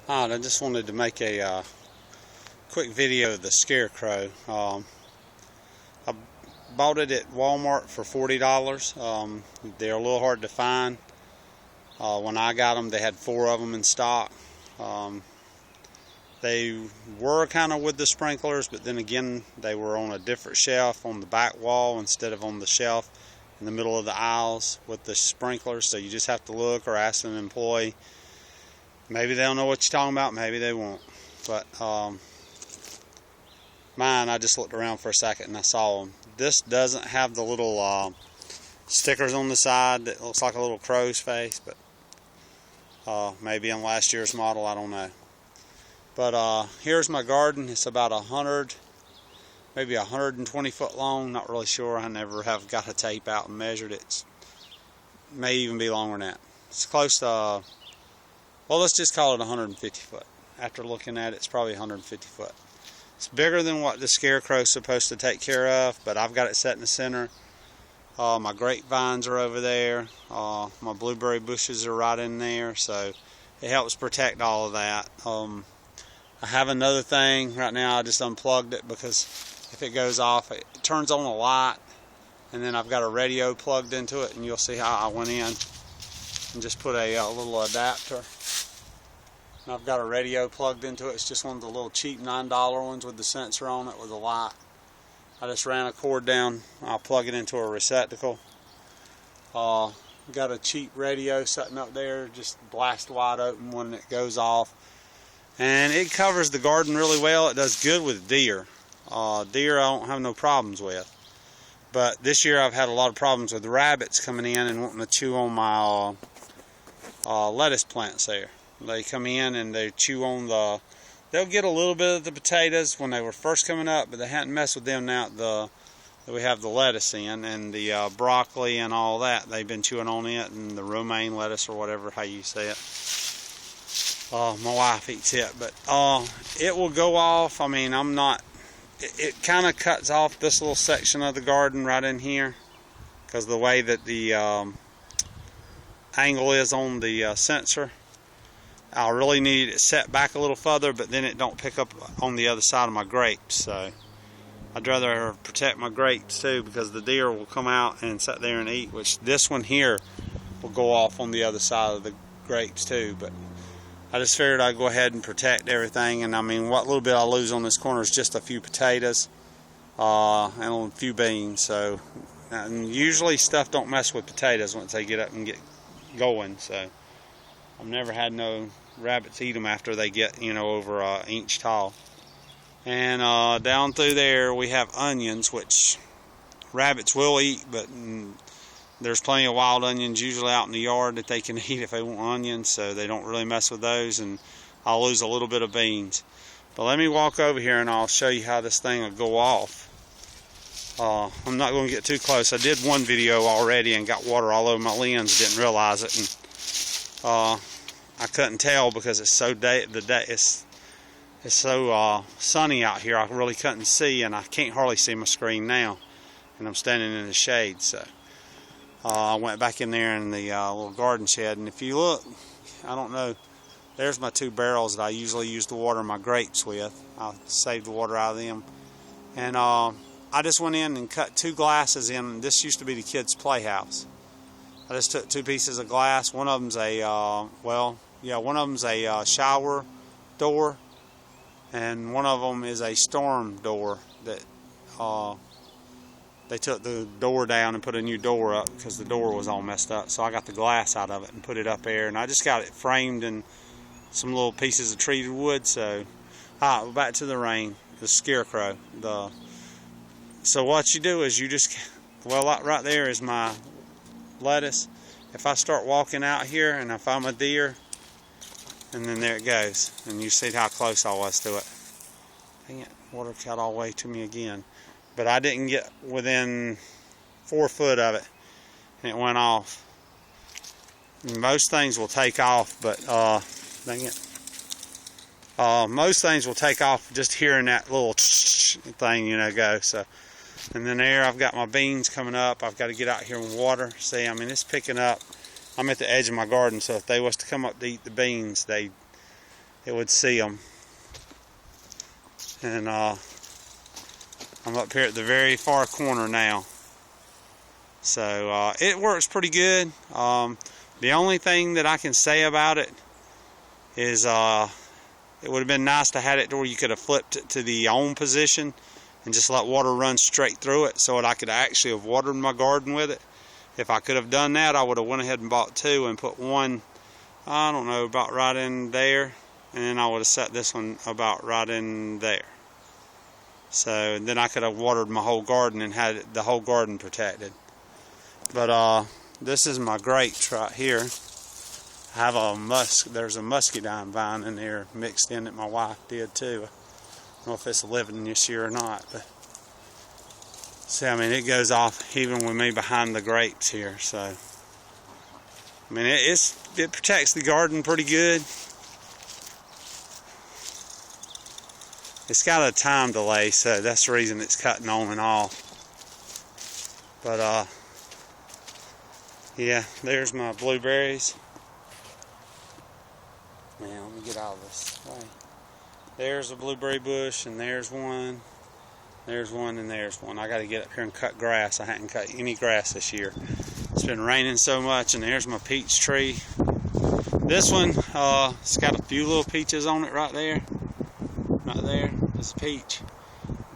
Alright, I just wanted to make a quick video of the Scarecrow. I bought it at Walmart for $40. They're a little hard to find. When I got them, they had 4 of them in stock. They were kind of with the sprinklers, but then again, they were on a different shelf on the back wall instead of on the shelf in the middle of the aisles with the sprinklers. So you just have to look or ask an employee. Maybe they'll know what you're talking about, maybe they won't. But mine, I just looked around for a second and I saw them. This doesn't have the little stickers on the side that looks like a little crow's face, but maybe in last year's model, I don't know. But here's my garden. It's about 100, maybe 120 foot long, not really sure. I never have got a tape out and measured it. It may even be longer than that. It's close to, well, let's just call it 150 foot. After looking at it, it's probably 150 foot. It's bigger than what the Scarecrow is supposed to take care of, but I've got it set in the center. My grapevines are over there. My blueberry bushes are right in there, so it helps protect all of that. I have another thing right now. I just unplugged it because if it goes off, it turns on a light, and then I've got a radio plugged into it, and you'll see how I went in and just put a little adapter. And I've got a radio plugged into it. It's just one of the little cheap $9 ones with the sensor on it with a light. I just ran a cord down. I'll plug it into a receptacle. Got a cheap radio sitting up there, just blast wide open when it goes off. And it covers the garden really well. It does good with deer. Deer I don't have no problems with. But this year I've had a lot of problems with rabbits coming in and wanting to chew on my lettuce plants there. They come in and they chew on they'll get a little bit of the potatoes when they were first coming up, but they hadn't messed with them now that we have the lettuce in, and the broccoli and all that. They've been chewing on it, and the romaine lettuce or whatever, how you say it. My wife eats it, but it will go off. I mean, it kind of cuts off this little section of the garden right in here because of the way that the angle is on the sensor. I really need it set back a little further, but then it don't pick up on the other side of my grapes. So I'd rather protect my grapes too, because the deer will come out and sit there and eat, which this one here will go off on the other side of the grapes too. But I just figured I'd go ahead and protect everything. And I mean, what little bit I lose on this corner is just a few potatoes and a few beans. So, and usually stuff don't mess with potatoes once they get up and get going. So I've never had no rabbits eat them after they get, over an inch tall. And down through there we have onions, which rabbits will eat, but there's plenty of wild onions usually out in the yard that they can eat if they want onions, so they don't really mess with those, and I'll lose a little bit of beans. But let me walk over here and I'll show you how this thing will go off. I'm not going to get too close. I did one video already and got water all over my lens, didn't realize it, and I couldn't tell because it's so it's so sunny out here. I really couldn't see, and I can't hardly see my screen now, and I'm standing in the shade. So I went back in there in the little garden shed, and if you look, I don't know, there's my 2 barrels that I usually use to water my grapes with. I save the water out of them, and I just went in and cut 2 glasses in. This used to be the kids' playhouse. I just took 2 pieces of glass. One of them's one of them's a shower door, and one of them is a storm door that they took the door down and put a new door up because the door was all messed up. So I got the glass out of it and put it up there, and I just got it framed in some little pieces of treated wood. So, back to the rain, the Scarecrow. So what you do is you just, right there is my lettuce. If I start walking out here and if I'm a deer, and then there it goes, and you see how close I was to it. Dang it, water got all the way to me again. But I didn't get within 4 foot of it, and it went off. And most things will take off, but dang it. Most things will take off just hearing that little thing, go. So, and then there I've got my beans coming up. I've got to get out here and water. See, I mean, it's picking up. I'm at the edge of my garden, so if they was to come up to eat the beans, it would see them. And I'm up here at the very far corner now. So it works pretty good. The only thing that I can say about it is it would have been nice to have it to where you could have flipped it to the on position and just let water run straight through it so that I could actually have watered my garden with it. If I could have done that, I would have went ahead and bought two and put one, I don't know, about right in there, and then I would have set this one about right in there. So then I could have watered my whole garden and had the whole garden protected. But this is my grapes right here. I have there's a muscadine vine in there mixed in that my wife did too. I don't know if it's living this year or not, but see, I mean, it goes off even with me behind the grapes here. So I mean, it protects the garden pretty good. It's got a time delay, so that's the reason it's cutting on and off. But yeah, there's my blueberries. Now let me get out of this way. There's a blueberry bush, and there's one. There's one, and there's one. I got to get up here and cut grass. I hadn't cut any grass this year. It's been raining so much. And there's my peach tree. This one, it's got a few little peaches on it right there. Right there is a peach.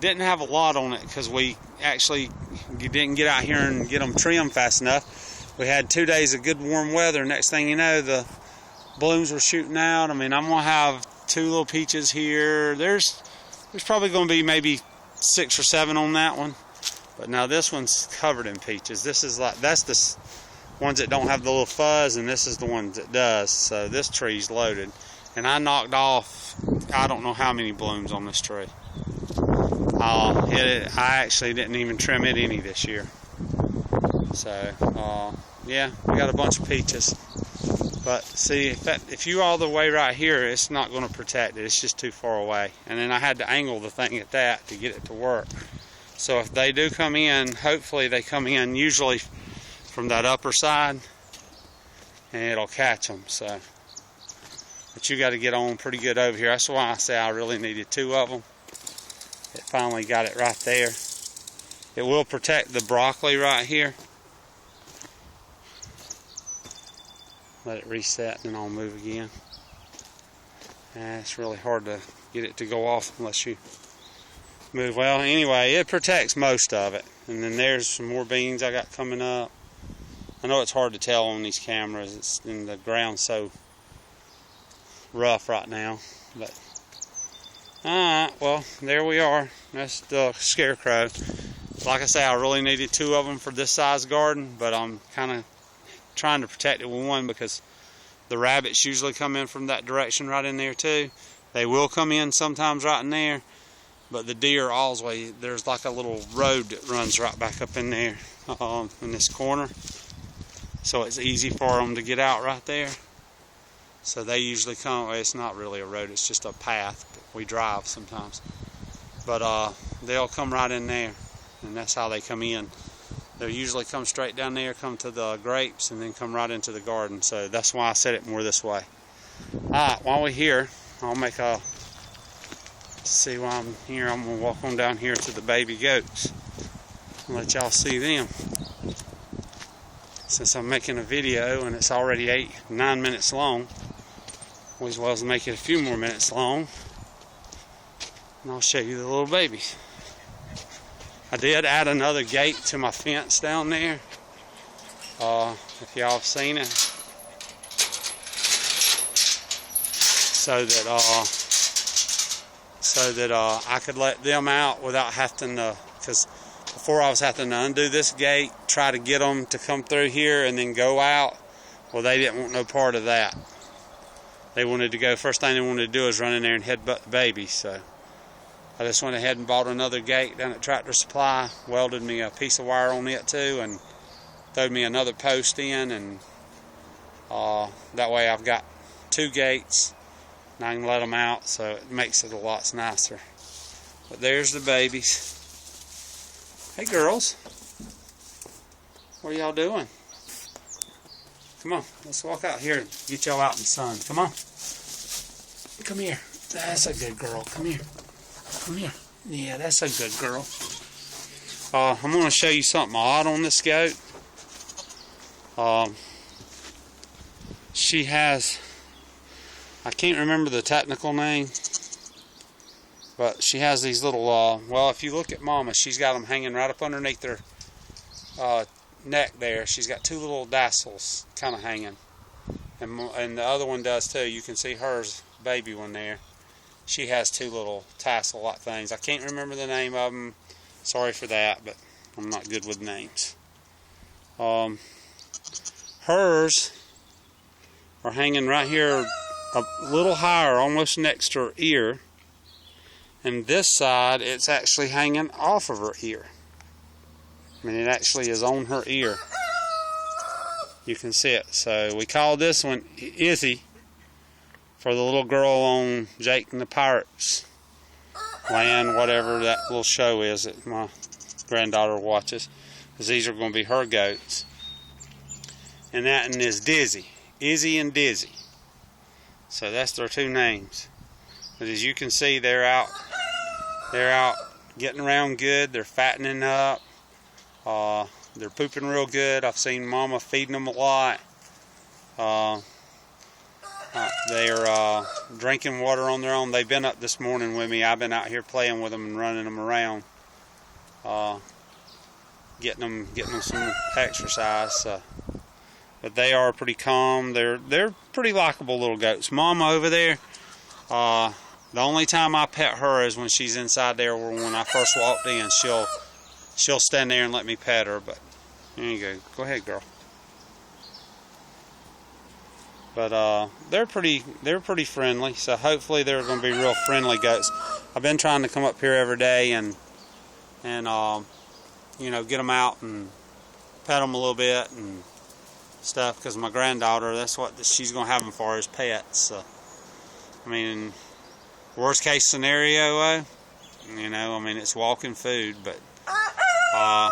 Didn't have a lot on it because we actually didn't get out here and get them trimmed fast enough. We had 2 days of good warm weather. Next thing you know, the blooms were shooting out. I mean, I'm gonna have 2 little peaches here. There's probably gonna be maybe 6 or 7 on that one. But now this one's covered in peaches. This is that's the ones that don't have the little fuzz, and this is the ones that does. So this tree's loaded. And I knocked off, I don't know how many blooms on this tree. I actually didn't even trim it any this year. So, yeah, we got a bunch of peaches. But see, if you all the way right here, it's not going to protect it. It's just too far away. And then I had to angle the thing at that to get it to work. So if they do come in, hopefully they come in usually from that upper side, and it'll catch them. So, but you got to get on pretty good over here. That's why I say I really needed 2 of them. It finally got it right there. It will protect the broccoli right here. Let it reset and then I'll move again. It's really hard to get it to go off unless you move. Well, anyway, it protects most of it. And then there's some more beans I got coming up. I know it's hard to tell on these cameras. It's in the ground so rough right now. But alright, well, there we are. That's the Scarecrow. Like I say, I really needed 2 of them for this size garden, but I'm kind of trying to protect it with one because the rabbits usually come in from that direction right in there too. They will come in sometimes right in there, but the deer always, there's like a little road that runs right back up in there in this corner, so it's easy for them to get out right there. So they usually come, well, it's not really a road, it's just a path, but we drive sometimes, but they'll come right in there, and that's how they come in. They'll usually come straight down there, come to the grapes, and then come right into the garden. So that's why I set it more this way. Alright, while we're here, I'll make a, see why I'm here, I'm going to walk on down here to the baby goats and let y'all see them. Since I'm making a video and it's already 9 minutes long, might as well make it a few more minutes long, and I'll show you the little babies. I did add another gate to my fence down there, if y'all have seen it, so that I could let them out without having to, because before I was having to undo this gate, try to get them to come through here and then go out. Well, they didn't want no part of that. They wanted to go, first thing they wanted to do is run in there and headbutt the babies, so I just went ahead and bought another gate down at Tractor Supply, welded me a piece of wire on it too, and throwed me another post in, and that way I've got 2 gates, and I can let them out, so it makes it a lot nicer. But there's the babies. Hey girls, what are y'all doing? Come on, let's walk out here and get y'all out in the sun. Come on. Come here. That's a good girl. Come here. Come here. Yeah, that's a good girl. I'm going to show you something odd on this goat. She has, I can't remember the technical name, but she has these little, well, if you look at Mama, she's got them hanging right up underneath her neck there. She's got two little tassels kind of hanging. And the other one does too. You can see hers, baby one there. She has two little tassel-like things. I can't remember the name of them. Sorry for that, but I'm not good with names. Hers are hanging right here a little higher, almost next to her ear. And this side, it's actually hanging off of her ear. I mean, it actually is on her ear. You can see it. So we call this one Izzy for the little girl on Jake and the Pirates Land, whatever that little show is that my granddaughter watches. Because these are going to be her goats. And that one is Dizzy. Izzy and Dizzy. So that's their two names. But as you can see, they're out getting around good. They're fattening up. They're pooping real good. I've seen Mama feeding them a lot. They're drinking water on their own. They've been up this morning with me. I've been out here playing with them and running them around, getting them some exercise. But they are pretty calm. They're pretty likable little goats. Mama over there, the only time I pet her is when she's inside there, or when I first walked in. She'll stand there and let me pet her. But there you go. Go ahead, girl. But they're pretty friendly. So hopefully they're going to be real friendly goats. I've been trying to come up here every day and you know, get them out and pet them a little bit and stuff, because my granddaughter, that's what she's going to have them for, is pets. So, I mean, worst case scenario, you know, I mean, it's walking food, but I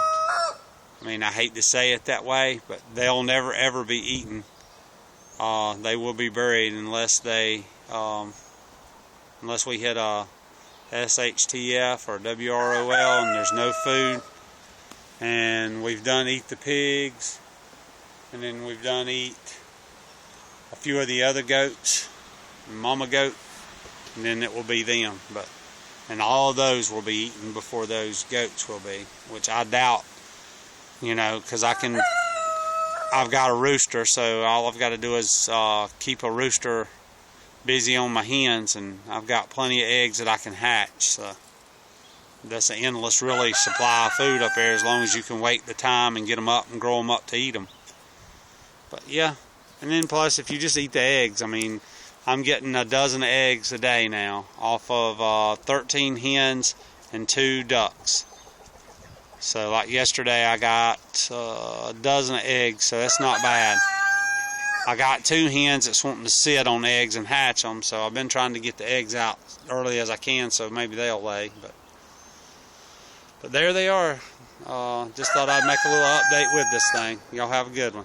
mean, I hate to say it that way, but they'll never ever be eaten. They will be buried unless unless we hit a SHTF or WROL and there's no food. And we've done eat the pigs, and then we've done eat a few of the other goats, mama goat, and then it will be them. And all of those will be eaten before those goats will be, which I doubt, you know, because I've got a rooster, so all I've got to do is keep a rooster busy on my hens, and I've got plenty of eggs that I can hatch. So that's an endless, really, supply of food up there, as long as you can wait the time and get them up and grow them up to eat them. But yeah, and then plus, if you just eat the eggs, I mean, I'm getting a dozen eggs a day now off of 13 hens and 2 ducks. So like yesterday, I got a dozen of eggs, so that's not bad. I got 2 hens that's wanting to sit on eggs and hatch them, so I've been trying to get the eggs out early as I can, so maybe they'll lay. But there they are. Just thought I'd make a little update with this thing. Y'all have a good one.